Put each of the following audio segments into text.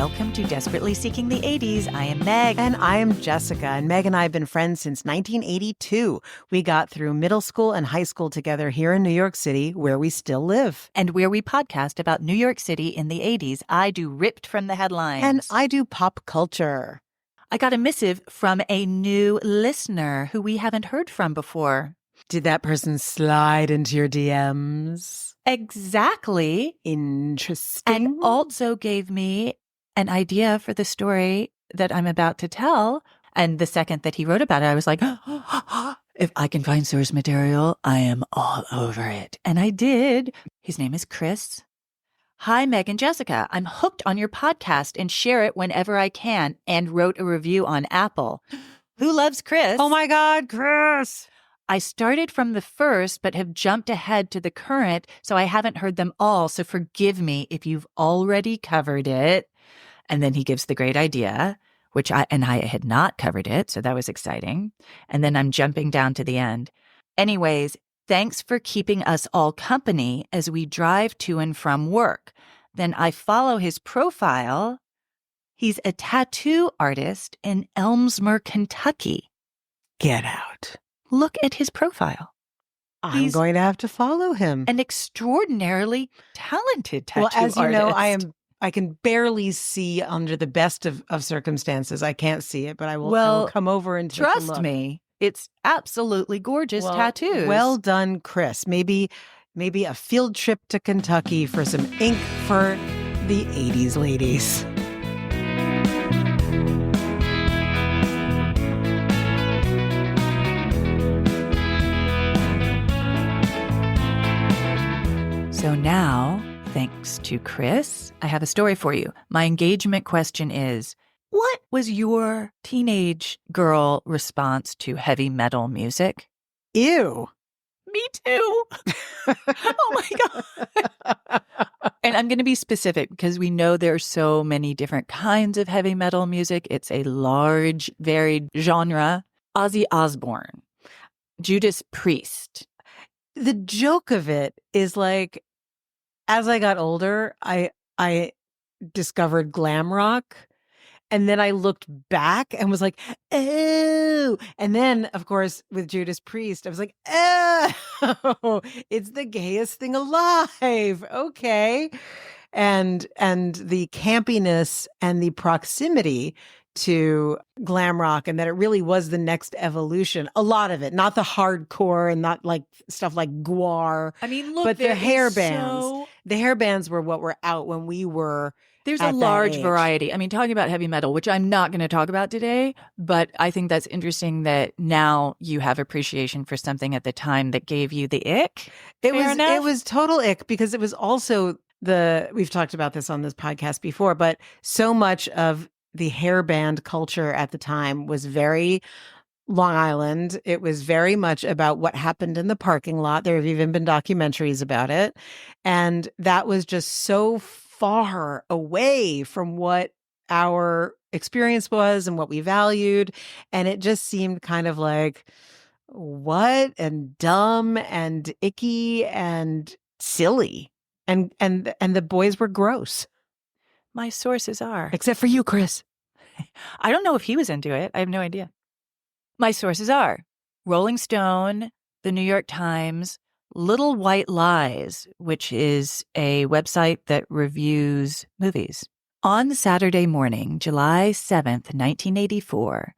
welcome to Desperately Seeking the 80s. I am Meg. And I am Jessica. And Meg and I have been friends since 1982. We got through middle school and high school together here in New York City, where we still live. And where we podcast about New York City in the 80s. I do Ripped from the Headlines. And I do pop culture. I got a missive from a new listener who we haven't heard from before. Did that person slide into your DMs? Exactly. Interesting. And also gave me an idea for the story that I'm about to tell. And the second that he wrote about it, I was like, if I can find source material, I am all over it. And I did. His name is Chris. Hi, Meg and Jessica. I'm hooked on your podcast and share it whenever I can, and wrote a review on Apple. Who loves Chris? Oh my God, Chris. I started from the first, but have jumped ahead to the current, so I haven't heard them all. So forgive me if you've already covered it. And then he gives the great idea, which I had not covered it, so that was exciting. And then I'm jumping down to the end. Anyways, thanks for keeping us all company as we drive to and from work. Then I follow his profile. He's a tattoo artist in Elmsmer, Kentucky. Get out. Look at his profile. He's going to have to follow him. An extraordinarily talented tattoo artist. Well, as you know, I can barely see under the best of circumstances. I can't see it, but I will come over and take a look. Trust me, it's absolutely gorgeous tattoos. Well done, Chris. Maybe a field trip to Kentucky for some ink for the 80s ladies. So now, thanks to Chris, I have a story for you. My engagement question is, what was your teenage girl response to heavy metal music? Ew. Me too. Oh my God. And I'm going to be specific because we know there's so many different kinds of heavy metal music. It's a large, varied genre. Ozzy Osbourne, Judas Priest. The joke of it is like, as I got older, I discovered glam rock, and then I looked back and was like, oh. And then, of course, with Judas Priest, I was like, oh, it's the gayest thing alive. Okay. And the campiness and the proximity to glam rock, and that it really was the next evolution. A lot of it, not the hardcore and not like stuff like Gwar. I mean, look, but the hair bands. The hair bands were what were out when we were. There's a large variety. I mean, talking about heavy metal, which I'm not going to talk about today, but I think that's interesting that now you have appreciation for something at the time that gave you the ick. It was total ick, because it was also we've talked about this on this podcast before, but so much of the hair band culture at the time was very Long Island. It was very much about what happened in the parking lot. There have even been documentaries about it. And that was just so far away from what our experience was and what we valued. And it just seemed kind of like, what? And dumb and icky and silly. And the boys were gross. My sources are. Except for you, Chris. I don't know if he was into it. I have no idea. My sources are Rolling Stone, The New York Times, Little White Lies, which is a website that reviews movies. On Saturday morning, July 7th, 1984,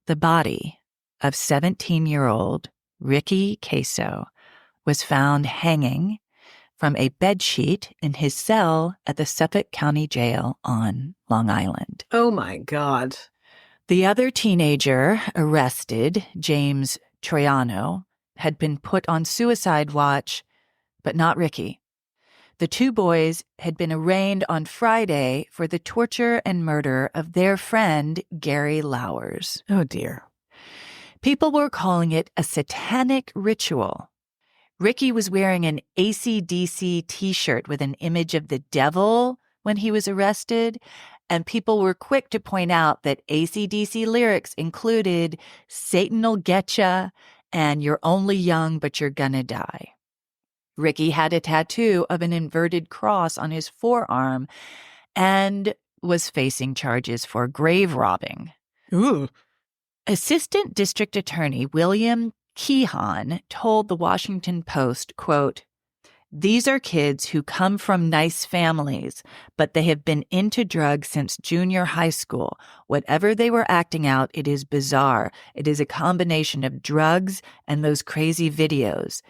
the body of 17-year-old Ricky Queso was found hanging from a bedsheet in his cell at the Suffolk County Jail on Long Island. Oh, my God. The other teenager arrested, James Troiano, had been put on suicide watch, but not Ricky. The two boys had been arraigned on Friday for the torture and murder of their friend, Gary Lowers. Oh, dear. People were calling it a satanic ritual. Ricky was wearing an AC/DC t-shirt with an image of the devil when he was arrested, and people were quick to point out that AC/DC lyrics included "Satan'll getcha" and "You're only young, but you're gonna die." Ricky had a tattoo of an inverted cross on his forearm, and was facing charges for grave robbing. Ooh. Assistant District Attorney William Keehan told the Washington Post, quote, "These are kids who come from nice families, but they have been into drugs since junior high school. Whatever they were acting out, it is bizarre. It is a combination of drugs and those crazy videos.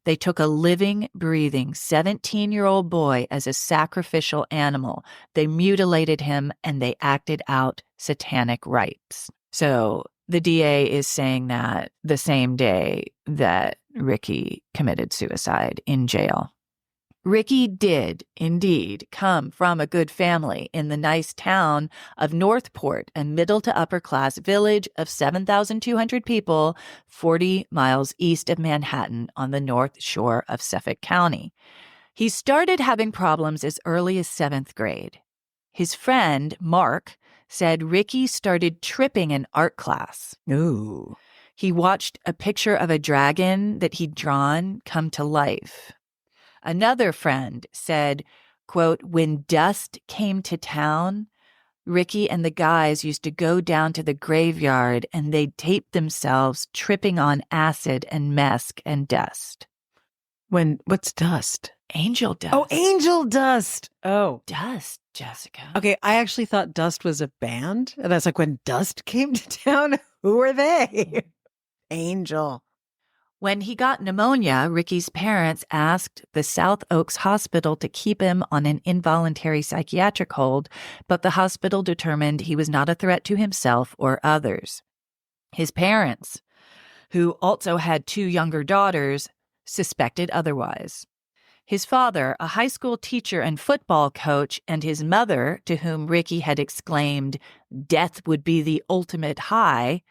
They took a living, breathing 17-year-old boy as a sacrificial animal. They mutilated him and they acted out satanic rites." So the DA is saying that the same day that Ricky committed suicide in jail. Ricky did indeed come from a good family in the nice town of Northport, a middle to upper class village of 7,200 people, 40 miles east of Manhattan on the North Shore of Suffolk County. He started having problems as early as 7th grade. His friend, Mark, said Ricky started tripping in art class. Ooh. He watched a picture of a dragon that he'd drawn come to life. Another friend said, quote, "When dust came to town, Ricky and the guys used to go down to the graveyard and they'd tape themselves tripping on acid and mesc and dust." What's dust? Angel dust. Oh, angel dust. Oh. Dust, Jessica. Okay, I actually thought Dust was a band. And that's like when Dust came to town. Who are they? Angel. When he got pneumonia, Ricky's parents asked the South Oaks Hospital to keep him on an involuntary psychiatric hold, but the hospital determined he was not a threat to himself or others. His parents, who also had 2 younger daughters, suspected otherwise. His father, a high school teacher and football coach, and his mother, to whom Ricky had exclaimed, "Death would be the ultimate high,"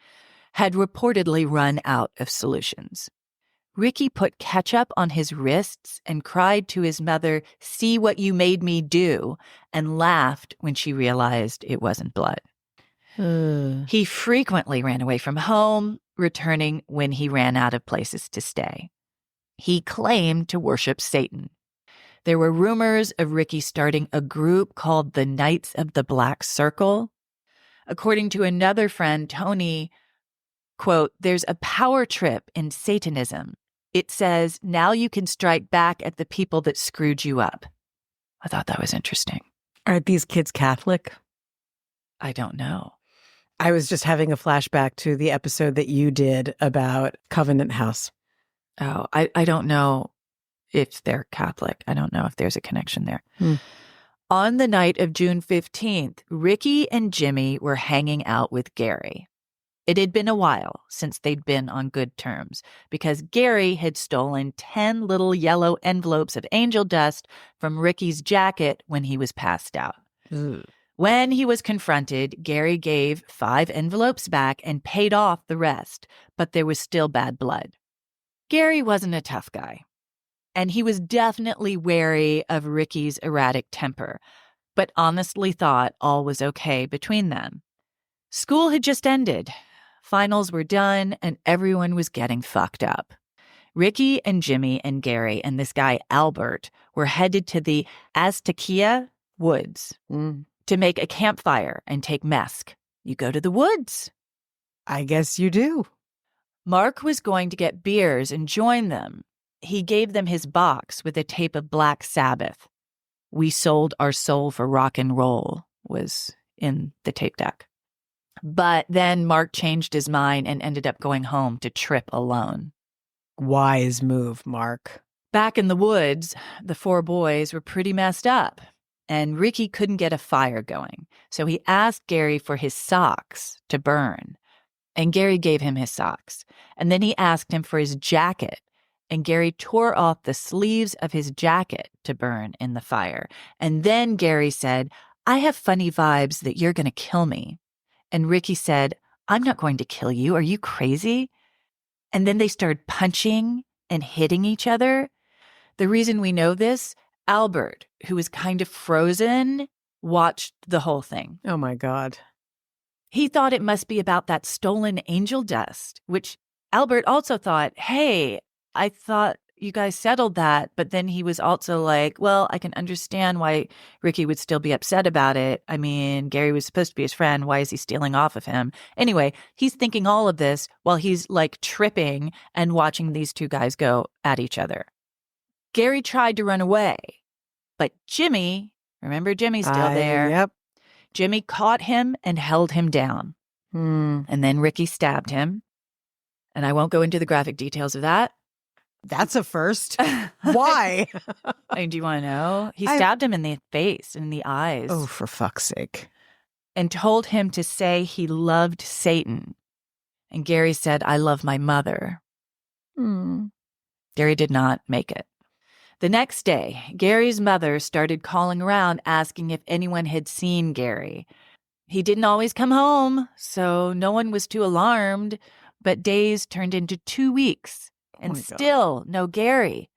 had reportedly run out of solutions. Ricky put ketchup on his wrists and cried to his mother, "See what you made me do," and laughed when she realized it wasn't blood. He frequently ran away from home, returning when he ran out of places to stay. He claimed to worship Satan. There were rumors of Ricky starting a group called the Knights of the Black Circle. According to another friend, Tony, quote, "There's a power trip in Satanism. It says, now you can strike back at the people that screwed you up." I thought that was interesting. Are these kids Catholic? I don't know. I was just having a flashback to the episode that you did about Covenant House. Oh, I don't know if they're Catholic. I don't know if there's a connection there. On the night of June 15th, Ricky and Jimmy were hanging out with Gary. It had been a while since they'd been on good terms because Gary had stolen 10 little yellow envelopes of angel dust from Ricky's jacket when he was passed out. When he was confronted, Gary gave 5 envelopes back and paid off the rest, but there was still bad blood. Gary wasn't a tough guy, and he was definitely wary of Ricky's erratic temper, but honestly thought all was okay between them. School had just ended. Finals were done, and everyone was getting fucked up. Ricky and Jimmy and Gary and this guy Albert were headed to the Aztequia woods to make a campfire and take mesc. You go to the woods. I guess you do. Mark was going to get beers and join them. He gave them his box with a tape of Black Sabbath. "We sold our soul for rock and roll" was in the tape deck. But then Mark changed his mind and ended up going home to trip alone. Wise move, Mark. Back in the woods, the 4 boys were pretty messed up, and Ricky couldn't get a fire going. So he asked Gary for his socks to burn, and Gary gave him his socks. And then he asked him for his jacket, and Gary tore off the sleeves of his jacket to burn in the fire. And then Gary said, "I have funny vibes that you're going to kill me." And Ricky said, "I'm not going to kill you. Are you crazy?" And then they started punching and hitting each other. The reason we know this, Albert, who was kind of frozen, watched the whole thing. Oh my God. He thought it must be about that stolen angel dust, which Albert also thought, hey, I thought you guys settled that. But then he was also like, well, I can understand why Ricky would still be upset about it. I mean, Gary was supposed to be his friend. Why is he stealing off of him? Anyway, he's thinking all of this while he's like tripping and watching these two guys go at each other. Gary tried to run away, but Jimmy, remember Jimmy's still there. Yep. Jimmy caught him and held him down. And then Ricky stabbed him. And I won't go into the graphic details of that. That's a first. Why? Do you want to know? He stabbed him in the face, in the eyes. Oh, for fuck's sake. And told him to say he loved Satan. And Gary said, I love my mother. Gary did not make it. The next day, Gary's mother started calling around asking if anyone had seen Gary. He didn't always come home, so no one was too alarmed. But days turned into 2 weeks, and still no Gary.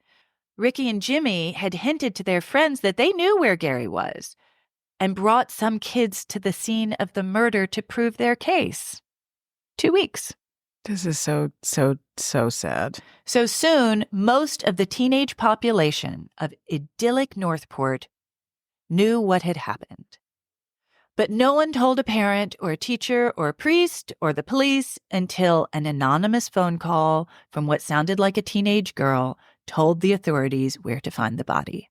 Ricky and Jimmy had hinted to their friends that they knew where Gary was and brought some kids to the scene of the murder to prove their case. 2 weeks. This is so sad. So soon, most of the teenage population of idyllic Northport knew what had happened. But no one told a parent or a teacher or a priest or the police until an anonymous phone call from what sounded like a teenage girl told the authorities where to find the body.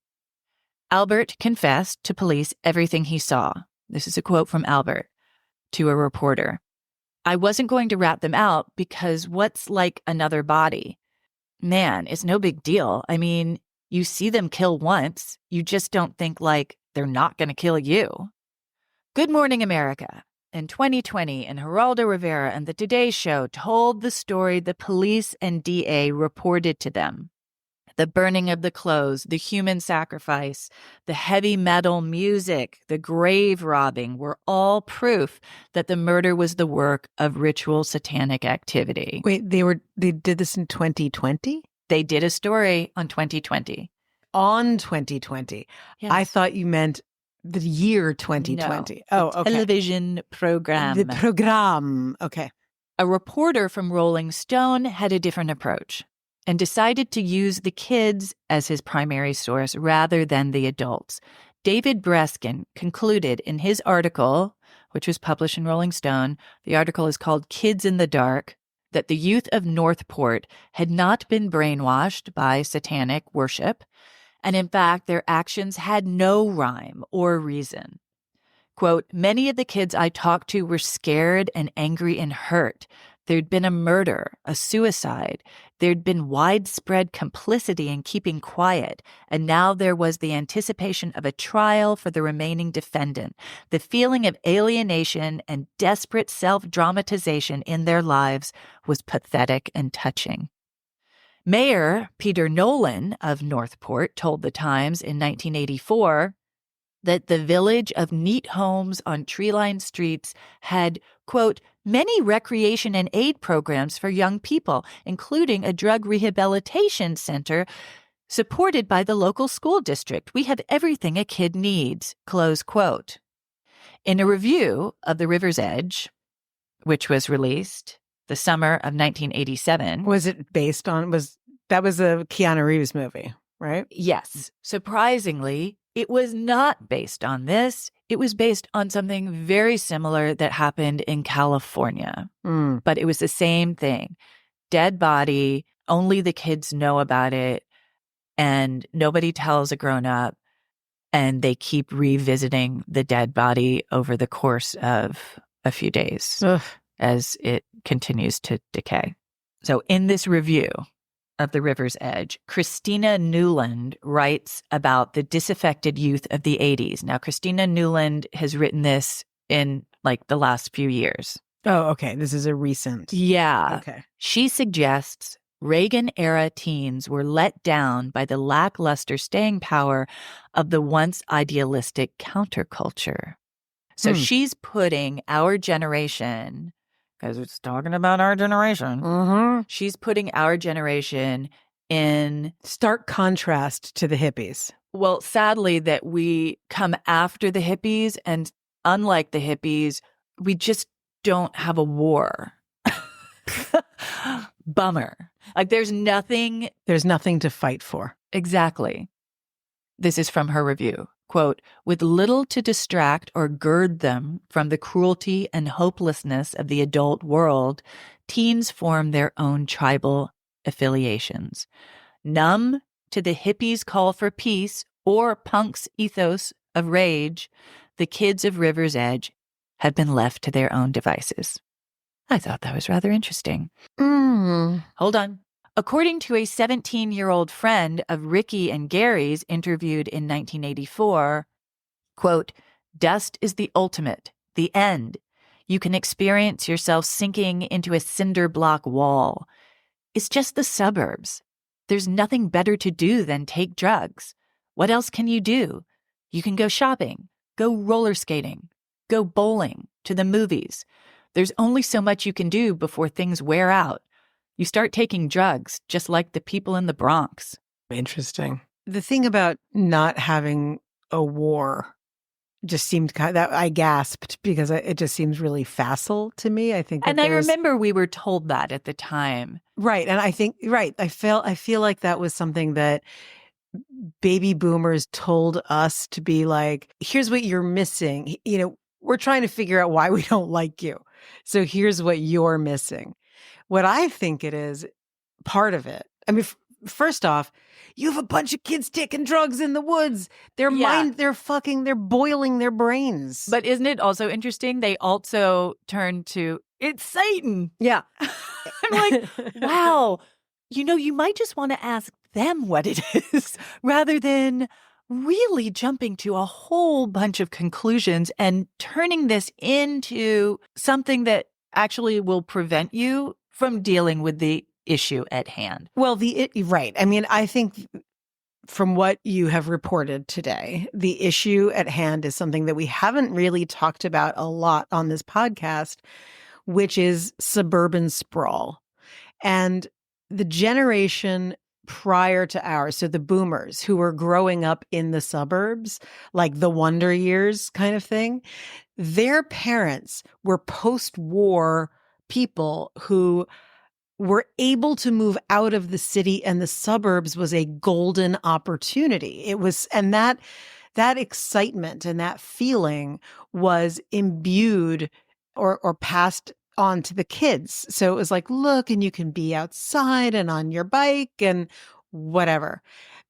Albert confessed to police everything he saw. This is a quote from Albert to a reporter. I wasn't going to rat them out because what's like another body? Man, it's no big deal. I mean, you see them kill once. You just don't think like they're not going to kill you. Good Morning America in 2020 and Geraldo Rivera and the Today Show told the story the police and DA reported to them. The burning of the clothes, the human sacrifice, the heavy metal music, the grave robbing were all proof that the murder was the work of ritual satanic activity. Wait, they did this in 2020? They did a story on 2020. On 2020. Yes. I thought you meant the year 2020. No, okay. Television program. The program. Okay. A reporter from Rolling Stone had a different approach and decided to use the kids as his primary source rather than the adults. David Breskin concluded in his article, which was published in Rolling Stone, the article is called Kids in the Dark, that the youth of Northport had not been brainwashed by satanic worship, and in fact, their actions had no rhyme or reason. Quote, many of the kids I talked to were scared and angry and hurt. There'd been a murder, a suicide. There'd been widespread complicity in keeping quiet. And now there was the anticipation of a trial for the remaining defendant. The feeling of alienation and desperate self-dramatization in their lives was pathetic and touching. Mayor Peter Nolan of Northport told the Times in 1984 that the village of neat homes on tree-lined streets had, quote, many recreation and aid programs for young people, including a drug rehabilitation center supported by the local school district. We have everything a kid needs, close quote. In a review of The River's Edge, which was released the summer of 1987. Was it based on, that was a Keanu Reeves movie, right? Yes. Surprisingly, it was not based on this. It was based on something very similar that happened in California. But it was the same thing. Dead body, only the kids know about it, and nobody tells a grown-up, and they keep revisiting the dead body over the course of a few days. Ugh. As it continues to decay. So in this review of The River's Edge, Christina Newland writes about the disaffected youth of the 80s. Now, Christina Newland has written this in like the last few years. Oh, okay. This is a recent. Yeah. Okay. She suggests Reagan-era teens were let down by the lackluster staying power of the once idealistic counterculture. So she's putting our generation, because it's talking about our generation, she's putting our generation in stark contrast to the hippies. Well, sadly, that we come after the hippies, and unlike the hippies, we just don't have a war. Bummer. Like there's nothing. There's nothing to fight for. Exactly. This is from her review. Quote, with little to distract or gird them from the cruelty and hopelessness of the adult world, teens form their own tribal affiliations. Numb to the hippies' call for peace or punk's ethos of rage, the kids of River's Edge have been left to their own devices. I thought that was rather interesting. Hold on. According to a 17-year-old friend of Ricky and Gary's interviewed in 1984, quote, dust is the ultimate, the end. You can experience yourself sinking into a cinder block wall. It's just the suburbs. There's nothing better to do than take drugs. What else can you do? You can go shopping, go roller skating, go bowling, to the movies. There's only so much you can do before things wear out. You start taking drugs, just like the people in the Bronx. Interesting. The thing about not having a war just seemed that I gasped because it just seems really facile to me. I think, and I remember we were told that at the time, right? And I think, right, I feel like that was something that baby boomers told us to be like, here's what you're missing. You know, we're trying to figure out why we don't like you. So here's what you're missing. What I think it is, part of it. I mean, first off, you have a bunch of kids taking drugs in the woods. They're boiling their brains. But isn't it also interesting? They also turn to, it's Satan. Yeah. I'm like, wow, you might just want to ask them what it is rather than really jumping to a whole bunch of conclusions and turning this into something that actually will prevent you from dealing with the issue at hand. Well, right. I mean, I think from what you have reported today, the issue at hand is something that we haven't really talked about a lot on this podcast, which is suburban sprawl. And the generation prior to ours, so the boomers who were growing up in the suburbs, like the Wonder Years kind of thing, their parents were post-war people who were able to move out of the city, and the suburbs was a golden opportunity. It was, and that excitement and that feeling was imbued or passed on to the kids. So it was like, look, and you can be outside and on your bike and whatever.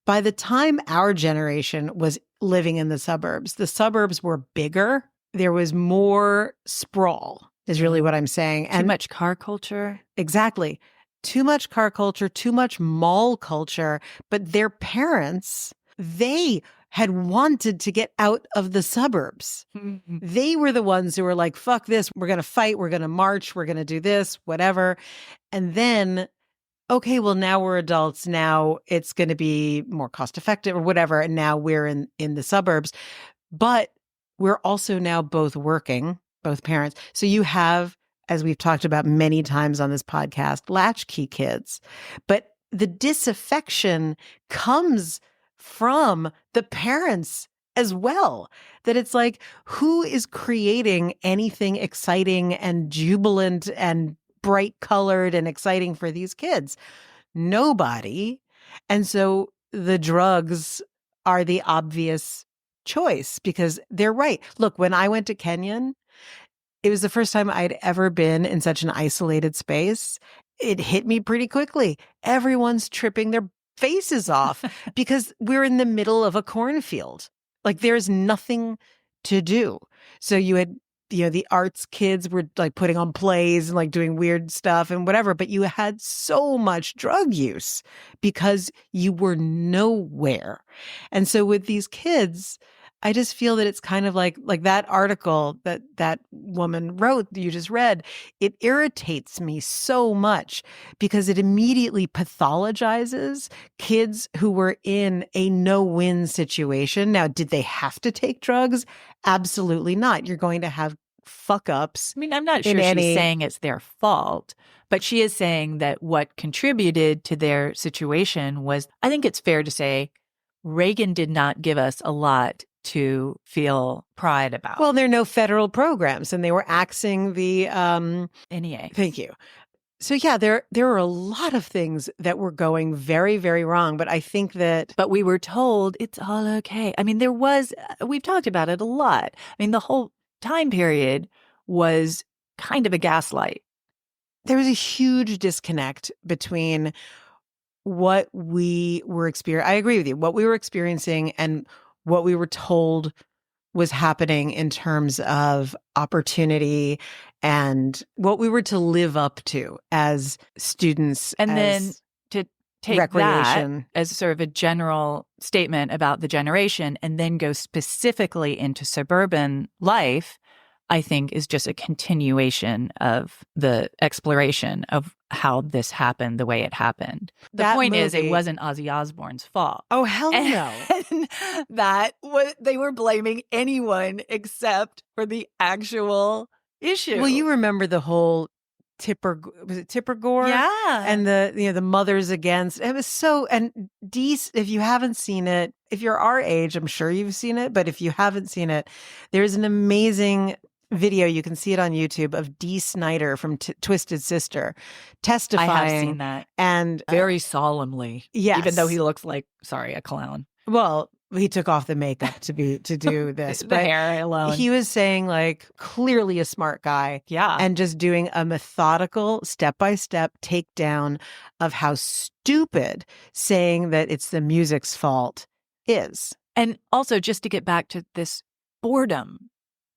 By the time our generation was living in the suburbs were bigger. There was more sprawl, is really what I'm saying. Too much car culture. Exactly. Too much car culture, too much mall culture. But their parents, they had wanted to get out of the suburbs. Mm-hmm. They were the ones who were like, fuck this. We're going to fight. We're going to march. We're going to do this, whatever. And then, okay, well, now we're adults. Now it's going to be more cost effective or whatever. And now we're in the suburbs. But we're also now both working, both parents. So you have, as we've talked about many times on this podcast, latchkey kids. But the disaffection comes from the parents as well. That it's like, who is creating anything exciting and jubilant and bright colored and exciting for these kids? Nobody. And so the drugs are the obvious choice because they're right. Look, when I went to Kenyon, it was the first time I'd ever been in such an isolated space. It hit me pretty quickly. Everyone's tripping their faces off because we're in the middle of a cornfield. Like there's nothing to do. So you had, the arts kids were like putting on plays and like doing weird stuff and whatever, but you had so much drug use because you were nowhere. And so with these kids, I just feel that it's kind of like that article that woman wrote that you just read. It irritates me so much because it immediately pathologizes kids who were in a no-win situation. Now, did they have to take drugs? Absolutely not. You're going to have fuck ups. I mean, I'm not sure she's saying it's their fault, but she is saying that what contributed to their situation was, I think it's fair to say, Reagan did not give us a lot to feel pride about. Well, there are no federal programs, and they were axing the NEA. Thank you. So yeah, there are a lot of things that were going very, very wrong. But I think that But we were told it's all okay. I mean, we've talked about it a lot. I mean, the whole time period was kind of a gaslight. there was a huge disconnect between what we were experiencing. I agree with you. What we were experiencing and what we were told was happening in terms of opportunity and what we were to live up to as students. And then as to take recreation. that as sort of a general statement about the generation and then go specifically into suburban life, I think is just a continuation of the exploration of how this happened the way it happened. The That point is, it movie- wasn't Ozzy Osbourne's fault. Oh, hell no. And they were blaming anyone except for the actual issue. Well, you remember the whole was it Tipper Gore? Yeah. And the mothers against. It was so, and if you haven't seen it, if you're our age, I'm sure you've seen it, but if you haven't seen it, there's an amazing video, you can see it on YouTube, of Dee Snider from Twisted Sister testifying. I have seen that. And very solemnly. yes. Even though he looks like, a clown. Well, he took off the makeup to do this. The but hair alone. He was saying, like, clearly a smart guy. Yeah. And just doing a methodical, step-by-step takedown of how stupid saying that it's the music's fault is. And also, just to get back to this boredom,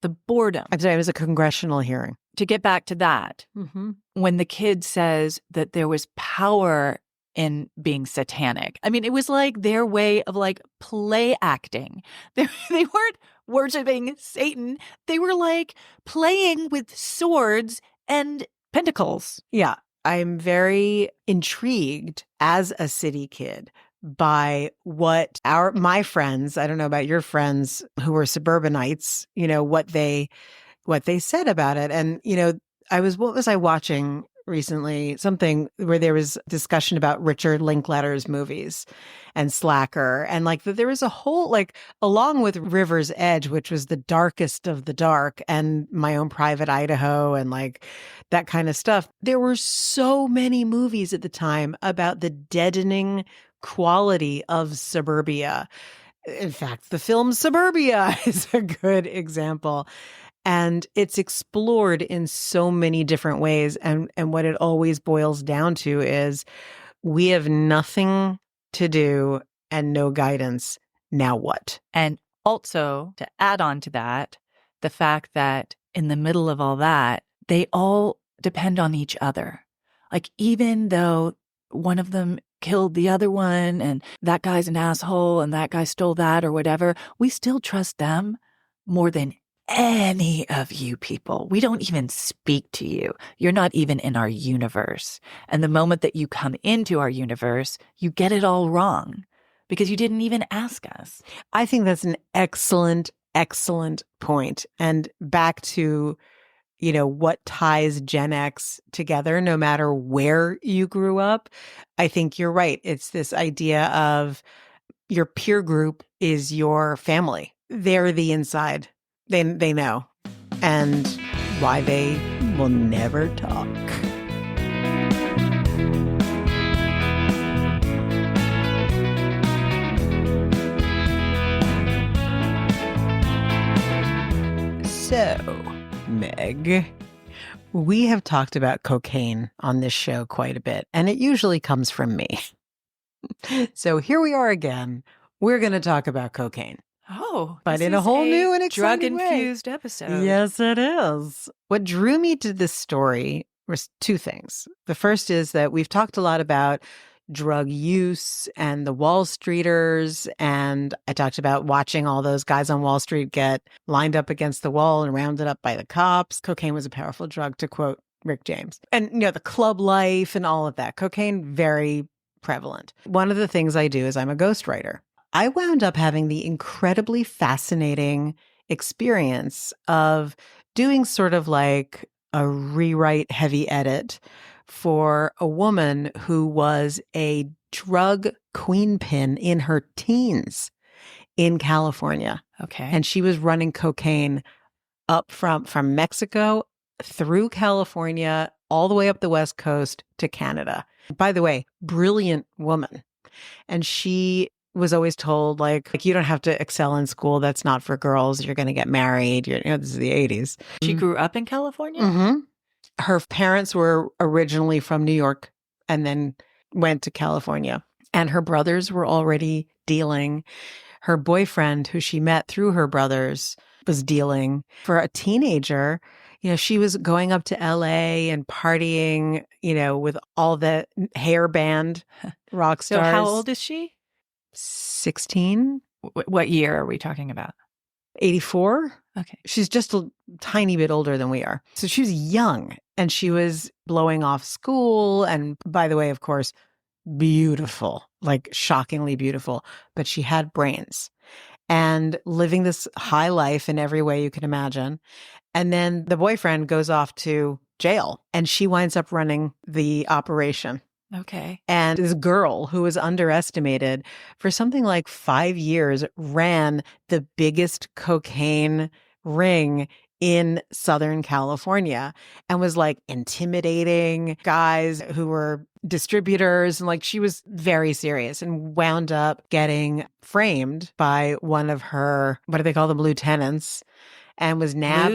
the boredom. I'm sorry, it was a congressional hearing. To get back to that, Mm-hmm. when the kid says that there was power in being satanic. I mean, it was like their way of like play acting. They weren't worshiping Satan. They were like playing with swords and pentacles. Yeah. I'm very intrigued as a city kid by what my friends, I don't know about your friends who were suburbanites, what they said about it. And, what was I watching recently? Something where there was discussion about Richard Linklater's movies and Slacker. And like there was a whole, like, along with River's Edge, which was the darkest of the dark, and My Own Private Idaho and like that kind of stuff. There were so many movies at the time about the deadening quality of suburbia. In fact, the film Suburbia is a good example. And it's explored in so many different ways. And what it always boils down to is we have nothing to do and no guidance. Now what? And also, to add on to that, the fact that in the middle of all that, they all depend on each other. Like, even though one of them killed the other one and that guy's an asshole and that guy stole that or whatever, we still trust them more than any of you people. We don't even speak to you. You're not even in our universe. And the moment that you come into our universe, you get it all wrong because you didn't even ask us. I think that's an excellent, excellent point. And back to, what ties Gen X together, no matter where you grew up. I think you're right. It's this idea of your peer group is your family. They're the inside. They know, and why they will never talk. So, Meg, we have talked about cocaine on this show quite a bit, and it usually comes from me. So here we are again. We're going to talk about cocaine. Oh, but in a whole new and exciting drug-infused episode. Yes, it is. What drew me to this story was two things. The first is that we've talked a lot about drug use and the Wall Streeters, and I talked about watching all those guys on Wall Street get lined up against the wall and rounded up by the cops. Cocaine was a powerful drug, to quote Rick James. And, the club life and all of that. Cocaine, very prevalent. One of the things I do is I'm a ghostwriter. I wound up having the incredibly fascinating experience of doing sort of like a rewrite heavy edit for a woman who was a drug queenpin in her teens in California. Okay. And she was running cocaine up from Mexico through California all the way up the West Coast to Canada. By the way, brilliant woman. And she was always told, like you don't have to excel in school. That's not for girls. You're going to get married. This is the 80s. She grew up in California? Mm-hmm. Her parents were originally from New York and then went to California. And her brothers were already dealing. Her boyfriend, who she met through her brothers, was dealing. For a teenager, she was going up to LA and partying, with all the hair band rock stars. So how old is she? 16. What year are we talking about? 84. Okay. She's just a tiny bit older than we are. So she was young and she was blowing off school. And by the way, of course, beautiful, like shockingly beautiful, but she had brains and living this high life in every way you can imagine. And then the boyfriend goes off to jail and she winds up running the operation. Okay. And this girl who was underestimated for something like 5 years ran the biggest cocaine ring in Southern California and was like intimidating guys who were distributors. And like she was very serious and wound up getting framed by one of her, what do they call them, lieutenants, and was nabbed.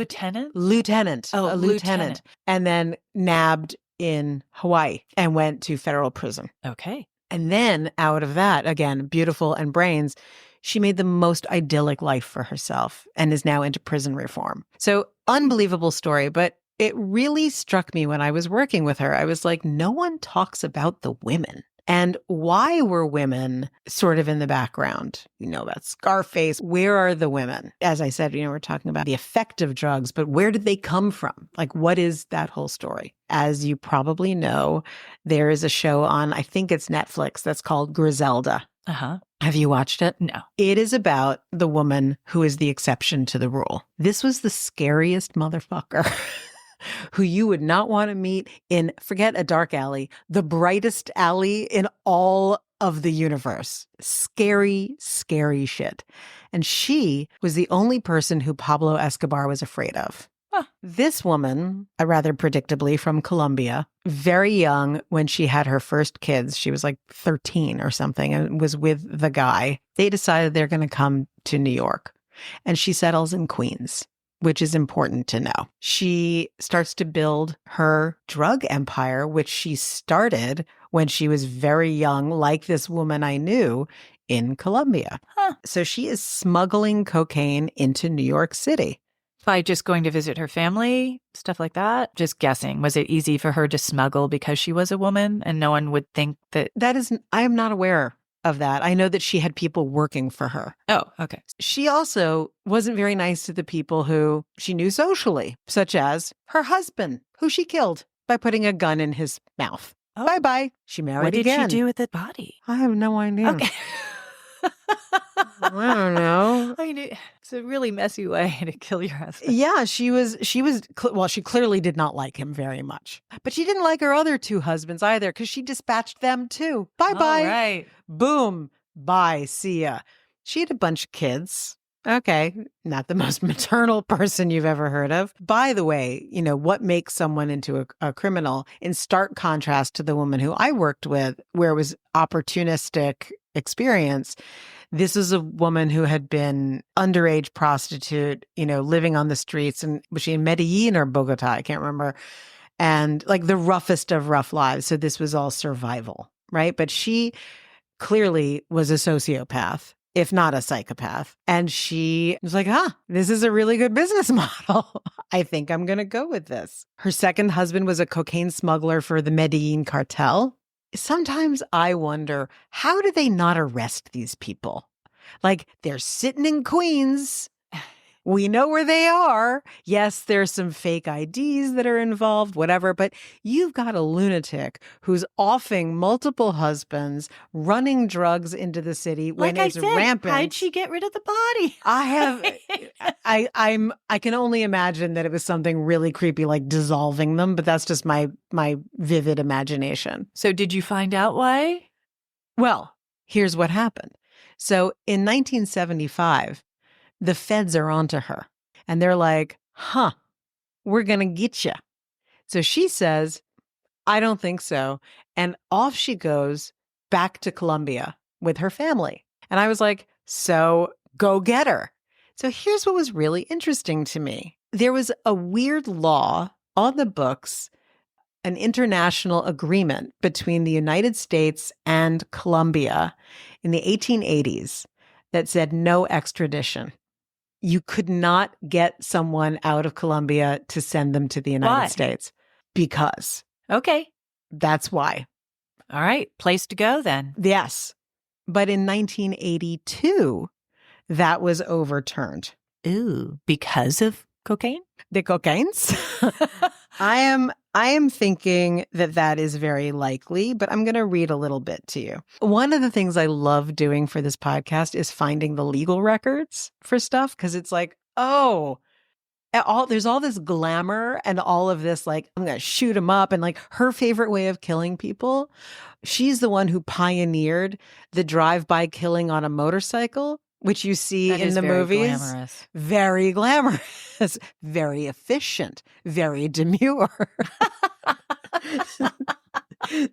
Lieutenant? A lieutenant. And then nabbed in Hawaii and went to federal prison. Okay. And then out of that, again, beautiful and brains, she made the most idyllic life for herself and is now into prison reform. So unbelievable story, but it really struck me when I was working with her. I was like, no one talks about the women. And why were women sort of in the background? About Scarface. Where are the women? As I said, we're talking about the effect of drugs, but where did they come from? Like, what is that whole story? As you probably know, there is a show on, I think it's Netflix, that's called Griselda. Uh-huh. Have you watched it? No. It is about the woman who is the exception to the rule. This was the scariest motherfucker. Who you would not want to meet in, forget a dark alley, the brightest alley in all of the universe. Scary, scary shit. And she was the only person who Pablo Escobar was afraid of. Huh. This woman, rather predictably from Colombia, very young when she had her first kids, she was like 13 or something and was with the guy. They decided they're going to come to New York. And she settles in Queens, which is important to know. She starts to build her drug empire, which she started when she was very young, like this woman I knew in Colombia. Huh. So she is smuggling cocaine into New York City. By just going to visit her family, stuff like that? Just guessing. Was it easy for her to smuggle because she was a woman and no one would think that? I am not aware of that. I know that she had people working for her. Oh, okay. She also wasn't very nice to the people who she knew socially, such as her husband, who she killed by putting a gun in his mouth. Oh. Bye-bye. She married again. What did she do with the body? I have no idea. Okay. I don't know. I mean, it's a really messy way to kill your husband. Yeah, well, she clearly did not like him very much. But she didn't like her other two husbands either because she dispatched them too. Bye-bye. All right. Boom. Bye. See ya. She had a bunch of kids. Okay. Not the most maternal person you've ever heard of. By the way, what makes someone into a criminal in stark contrast to the woman who I worked with, where it was opportunistic experience. This is a woman who had been underage prostitute, living on the streets, and was she in Medellin or Bogota? I can't remember. And like the roughest of rough lives. So this was all survival, right? But she clearly was a sociopath, if not a psychopath. And she was like, this is a really good business model. I think I'm going to go with this. Her second husband was a cocaine smuggler for the Medellin cartel. Sometimes I wonder, how do they not arrest these people? Like, they're sitting in Queens. We know where they are. Yes, there's some fake IDs that are involved, whatever, but you've got a lunatic who's offing multiple husbands, running drugs into the city when like it's I said, rampant. How'd she get rid of the body? I can only imagine that it was something really creepy, like dissolving them, but that's just my vivid imagination. So did you find out why? Well, here's what happened. So in 1975, the feds are onto her and they're like, we're going to get you. So she says, I don't think so. And off she goes back to Colombia with her family. And I was like, so go get her. So here's what was really interesting to me. There was a weird law on the books, an international agreement between the United States and Colombia in the 1880s that said no extradition. You could not get someone out of Colombia to send them to the United Why? States because Okay. that's why. All right. Place to go then. Yes. But in 1982, that was overturned. Ooh, because of cocaine? The cocaines? I am thinking that that is very likely, but I'm going to read a little bit to you. One of the things I love doing for this podcast is finding the legal records for stuff because it's like, oh, there's all this glamour and all of this, like, I'm going to shoot him up. And like her favorite way of killing people, she's the one who pioneered the drive-by killing on a motorcycle, which you see That in is the very movies. glamorous. Very glamorous, very efficient, very demure.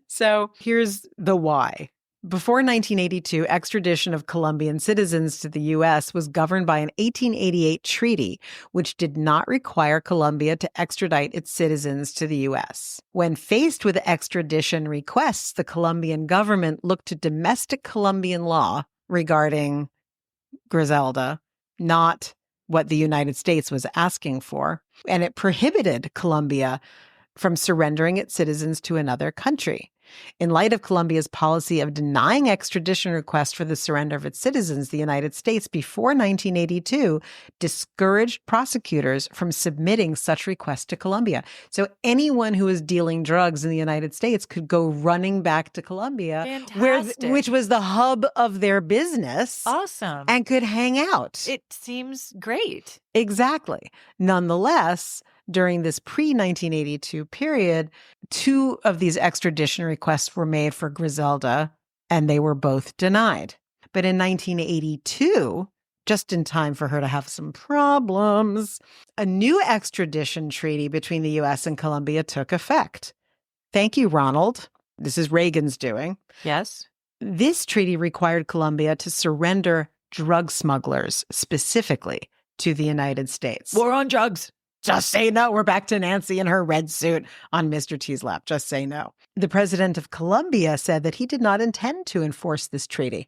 So here's the why. Before 1982, extradition of Colombian citizens to the U.S. was governed by an 1888 treaty, which did not require Colombia to extradite its citizens to the U.S. When faced with extradition requests, the Colombian government looked to domestic Colombian law regarding Griselda, not what the United States was asking for, and it prohibited Colombia from surrendering its citizens to another country. In light of Colombia's policy of denying extradition requests for the surrender of its citizens, the United States before 1982 discouraged prosecutors from submitting such requests to Colombia. So anyone who was dealing drugs in the United States could go running back to Colombia, Fantastic. which was the hub of their business. Awesome. And could hang out. It seems great. Exactly. Nonetheless, during this pre-1982 period, 2 of these extradition requests were made for Griselda, and they were both denied. But in 1982, just in time for her to have some problems, a new extradition treaty between the U.S. and Colombia took effect. Thank you, Ronald. This is Reagan's doing. Yes. This treaty required Colombia to surrender drug smugglers specifically to the United States. War on drugs. Just say no. We're back to Nancy in her red suit on Mr. T's lap. Just say no. The president of Colombia said that he did not intend to enforce this treaty.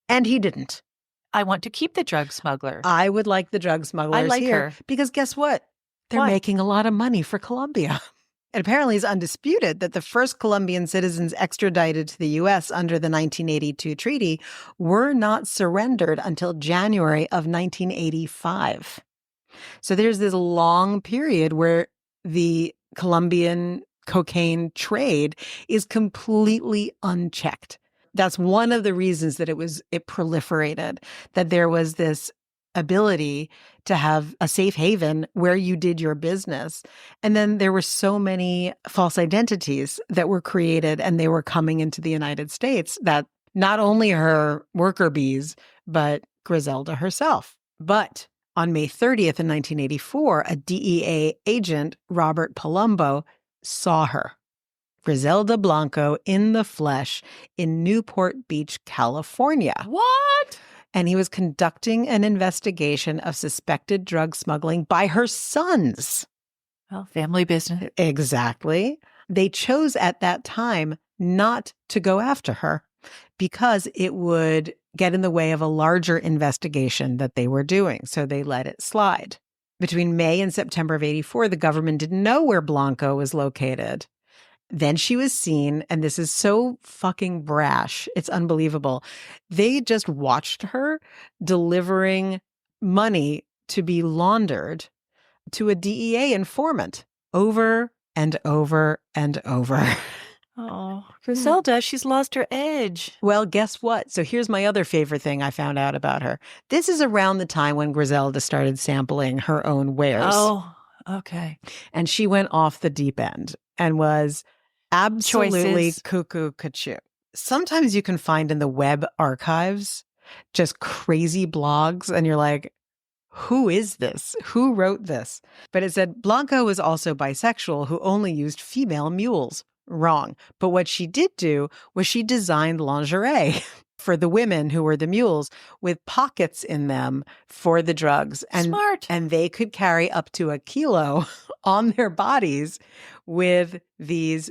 And he didn't. I want to keep the drug smuggler. I would like the drug smugglers I like here her. because guess what? They're What? making a lot of money for Colombia. It apparently is undisputed that the first Colombian citizens extradited to the U.S. under the 1982 treaty were not surrendered until January of 1985. So there's this long period where the Colombian cocaine trade is completely unchecked. That's one of the reasons that it proliferated, that there was this ability to have a safe haven where you did your business. And then there were so many false identities that were created and they were coming into the United States that not only her worker bees, but Griselda herself. But on May 30th in 1984, a DEA agent, Robert Palumbo, saw her, Griselda Blanco, in the flesh in Newport Beach, California. What? And he was conducting an investigation of suspected drug smuggling by her sons. Well, family business. Exactly. They chose at that time not to go after her because it would get in the way of a larger investigation that they were doing. So they let it slide. Between May and September of 84, the government didn't know where Blanco was located. Then she was seen, and this is so fucking brash. It's unbelievable. They just watched her delivering money to be laundered to a DEA informant over and over and over. Oh, Griselda, she's lost her edge. Well, guess what? So here's my other favorite thing I found out about her. This is around the time when Griselda started sampling her own wares. Oh, okay. And she went off the deep end and was absolutely Choices. cuckoo cuckoo. Sometimes you can find in the web archives just crazy blogs and you're like, who is this? Who wrote this? But it said Blanco was also bisexual who only used female mules. Wrong. But what she did do was she designed lingerie for the women who were the mules with pockets in them for the drugs. And, Smart. And they could carry up to 1 kilo on their bodies with these,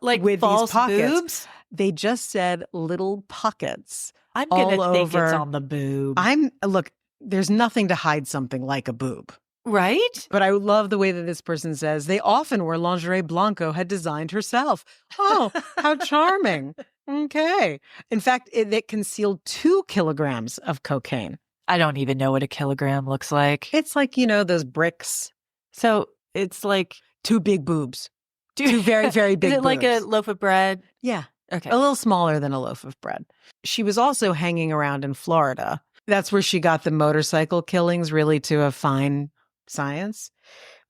Like with false these pockets. boobs? They just said little pockets. I'm going to think over. it's on the boob. Look, there's nothing to hide something like a boob. Right? But I love the way that this person says they often were lingerie Blanco had designed herself. Oh, how charming. Okay. In fact, it concealed 2 kilograms of cocaine. I don't even know what a kilogram looks like. It's like, those bricks. So it's like 2 big boobs. 2 very, very big boobs. Is it boobs. like a loaf of bread? Yeah. Okay. A little smaller than a loaf of bread. She was also hanging around in Florida. That's where she got the motorcycle killings really to a fine science.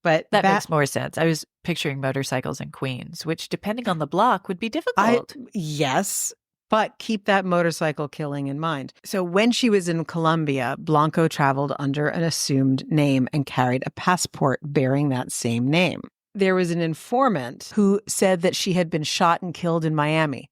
But that makes more sense. I was picturing motorcycles in Queens, which depending on the block would be difficult. Yes, but keep that motorcycle killing in mind. So when she was in Colombia, Blanco traveled under an assumed name and carried a passport bearing that same name. There was an informant who said that she had been shot and killed in Miami.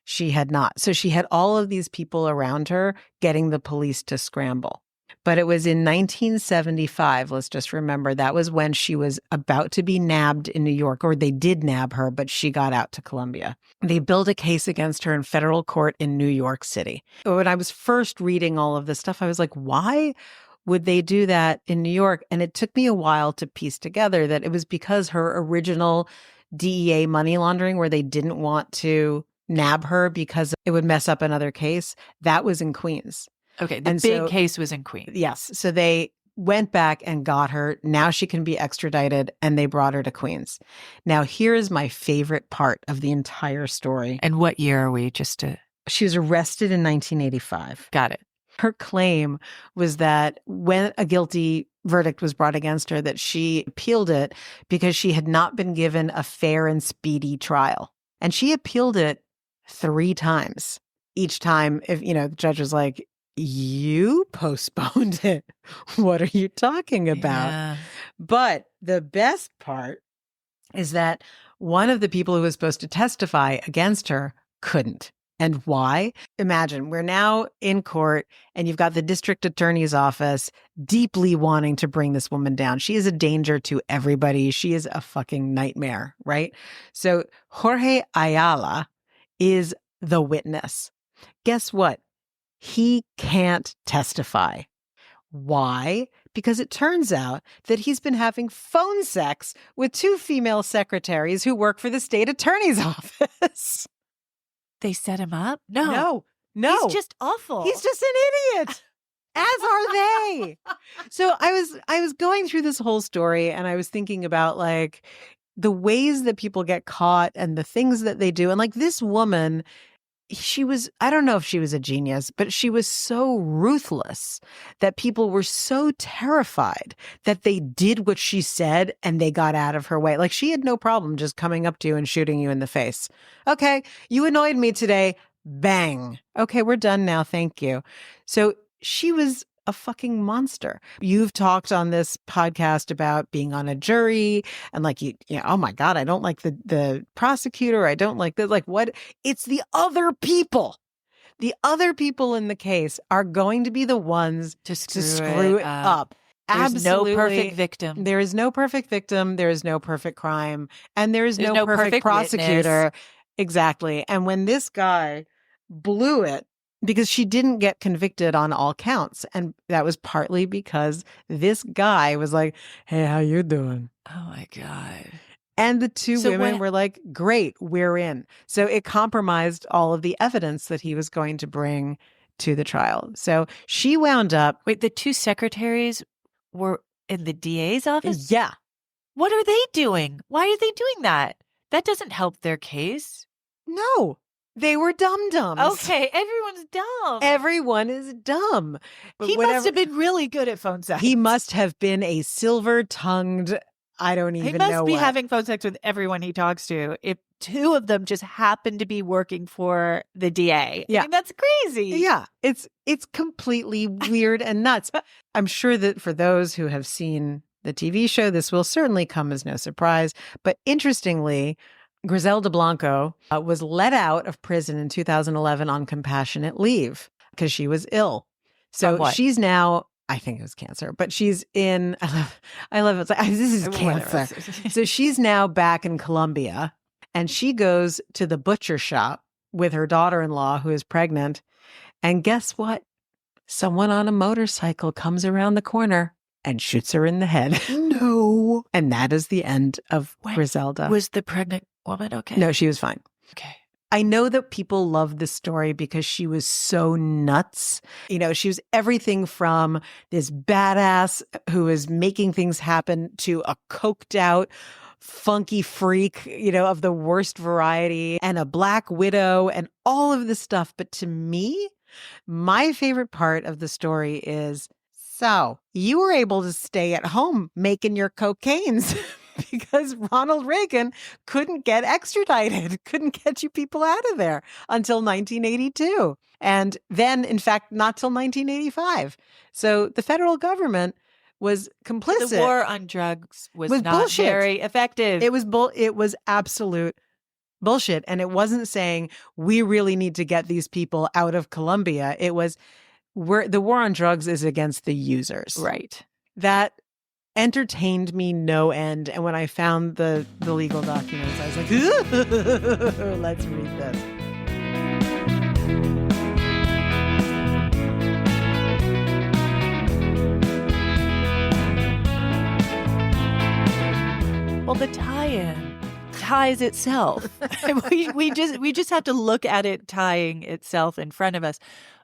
She had not. So she had all of these people around her getting the police to scramble. But it was in 1975, let's just remember, that was when she was about to be nabbed in New York, or they did nab her, but she got out to Colombia. They built a case against her in federal court in New York City. When I was first reading all of this stuff, I was like, why would they do that in New York? And it took me a while to piece together that it was because her original DEA money laundering, where they didn't want to nab her because it would mess up another case, that was in Queens. Okay, the big case was in Queens. Yes. So they went back and got her. Now she can be extradited, and they brought her to Queens. Now, here is my favorite part of the entire story. And what year are we, She was arrested in 1985. Got it. Her claim was that when a guilty verdict was brought against her, that she appealed it because she had not been given a fair and speedy trial. And she appealed it 3 times. Each time, if the judge was like, you postponed it. What are you talking about? Yeah. But the best part is that one of the people who was supposed to testify against her couldn't. And why? Imagine we're now in court and you've got the district attorney's office deeply wanting to bring this woman down. She is a danger to everybody. She is a fucking nightmare, right? So Jorge Ayala is the witness. Guess what? He can't testify. Why? Because it turns out that he's been having phone sex with 2 female secretaries who work for the state attorney's office. They set him up? No. He's just awful. He's just an idiot. As are they. So I was going through this whole story and I was thinking about like the ways that people get caught and the things that they do. And like this woman, I don't know if she was a genius, but she was so ruthless that people were so terrified that they did what she said and they got out of her way. Like she had no problem just coming up to you and shooting you in the face. Okay, you annoyed me today. Bang. Okay, we're done now. Thank you. So she was a fucking monster. You've talked on this podcast about being on a jury and like, oh my God, I don't like the prosecutor. I don't like this. Like what? It's the other people. The other people in the case are going to be the ones to screw it up. There's Absolutely. no perfect victim. There is no perfect victim. There is no perfect crime. And there is There's no no perfect prosecutor. witness. Exactly. And when this guy blew it, because she didn't get convicted on all counts. And that was partly because this guy was like, hey, how you doing? Oh my God. And the 2 women were like, great, we're in. So it compromised all of the evidence that he was going to bring to the trial. So she wound up. Wait, the 2 secretaries were in the DA's office? Yeah. What are they doing? Why are they doing that? That doesn't help their case. No. They were dum-dums. Okay, everyone's dumb. Everyone is dumb. He must have been really good at phone sex. He must have been a silver-tongued, I don't even know He must be what. having phone sex with everyone he talks to. two of them just happened to be working for the DA. Yeah. I mean, that's crazy. Yeah, it's completely weird and nuts. I'm sure that for those who have seen the TV show, this will certainly come as no surprise. But interestingly, Griselda Blanco was let out of prison in 2011 on compassionate leave because she was ill. So she's now, I think it was cancer, but she's in, I love it. It's like, this is cancer. So she's now back in Colombia, and she goes to the butcher shop with her daughter-in-law who is pregnant. And guess what? Someone on a motorcycle comes around the corner and shoots her in the head. No. And that is the end of Griselda. Was the pregnant woman okay? No, she was fine. Okay. I know that people love this story because she was so nuts. You know, she was everything from this badass who is making things happen to a coked out, funky freak, you know, of the worst variety, and a black widow and all of this stuff. But to me, my favorite part of the story is, so you were able to stay at home making your cocaines because Ronald Reagan couldn't get extradited, couldn't get you people out of there until 1982. And then, in fact, not till 1985. So the federal government was complicit. The war on drugs was not bullshit. Very effective. It was absolute bullshit. And it wasn't saying we really need to get these people out of Colombia. It was the war on drugs is against the users. Right. That entertained me no end. And when I found the legal documents, I was like, let's read this. Well, the tie-in ties itself. we just have to look at it tying itself in front of us.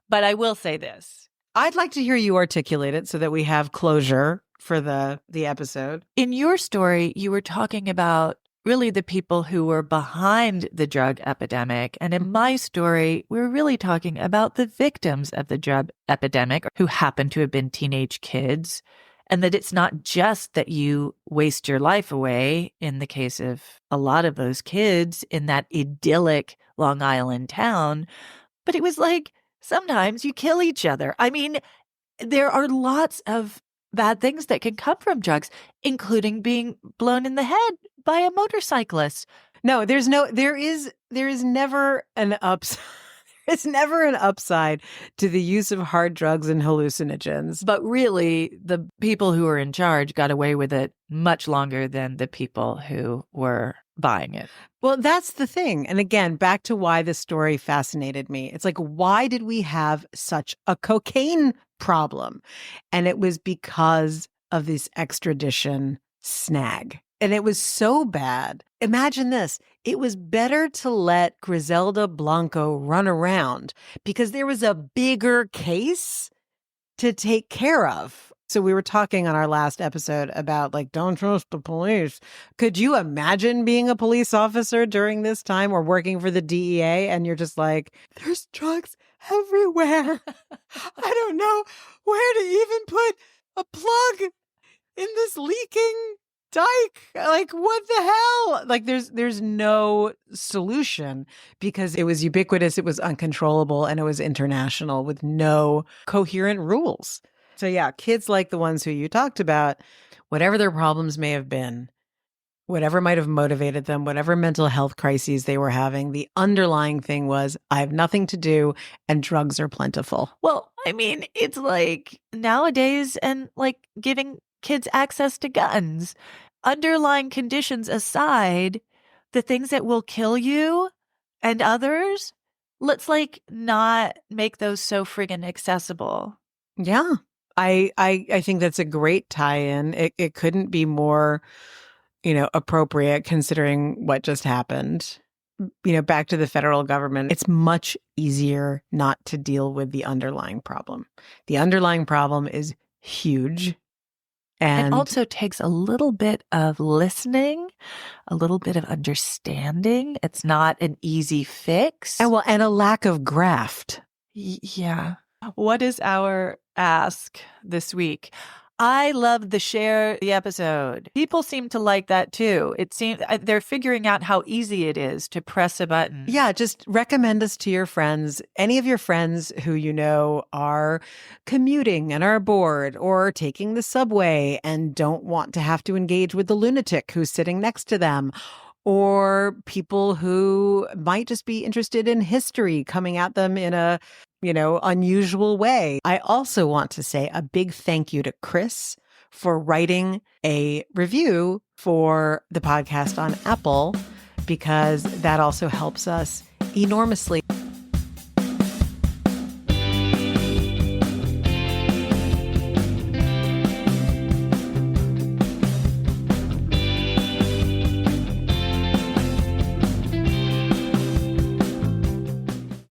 But I will say this. I'd like to hear you articulate it so that we have closure for the episode. In your story, you were talking about really the people who were behind the drug epidemic. And in my story, we're really talking about the victims of the drug epidemic who happen to have been teenage kids. And that it's not just that you waste your life away in the case of a lot of those kids in that idyllic Long Island town, but it was like sometimes you kill each other. I mean, there are lots of bad things that can come from drugs, including being blown in the head by a motorcyclist. No, there is never an upside. It's never an upside to the use of hard drugs and hallucinogens. But really, the people who were in charge got away with it much longer than the people who were buying it. Well, that's the thing. And again, back to why this story fascinated me. It's like, why did we have such a cocaine problem? And it was because of this extradition snag. And it was so bad. Imagine this. It was better to let Griselda Blanco run around because there was a bigger case to take care of. So we were talking on our last episode about like, don't trust the police. Could you imagine being a police officer during this time or working for the DEA and you're just like, there's drugs everywhere. I don't know where to even put a plug in this leaking dike. Like, what the hell? Like, there's no solution because it was ubiquitous, it was uncontrollable, and it was international with no coherent rules. So yeah, kids like the ones who you talked about, whatever their problems may have been, whatever might have motivated them, whatever mental health crises they were having, the underlying thing was, I have nothing to do and drugs are plentiful. Well, I mean, it's like nowadays and like giving kids access to guns. Underlying conditions aside, the things that will kill you and others, let's like not make those so friggin' accessible. Yeah. I think that's a great tie-in. It couldn't be more, appropriate considering what just happened. Back to the federal government, it's much easier not to deal with the underlying problem. The underlying problem is huge. And it also takes a little bit of listening, a little bit of understanding. It's not an easy fix. And a lack of graft. Yeah. What is our ask this week? I love the share the episode. People seem to like that too. It seems they're figuring out how easy it is to press a button. Yeah, just recommend us to your friends. Any of your friends who you know are commuting and are bored, or taking the subway and don't want to have to engage with the lunatic who's sitting next to them, or people who might just be interested in history coming at them in a, unusual way. I also want to say a big thank you to Chris for writing a review for the podcast on Apple, because that also helps us enormously.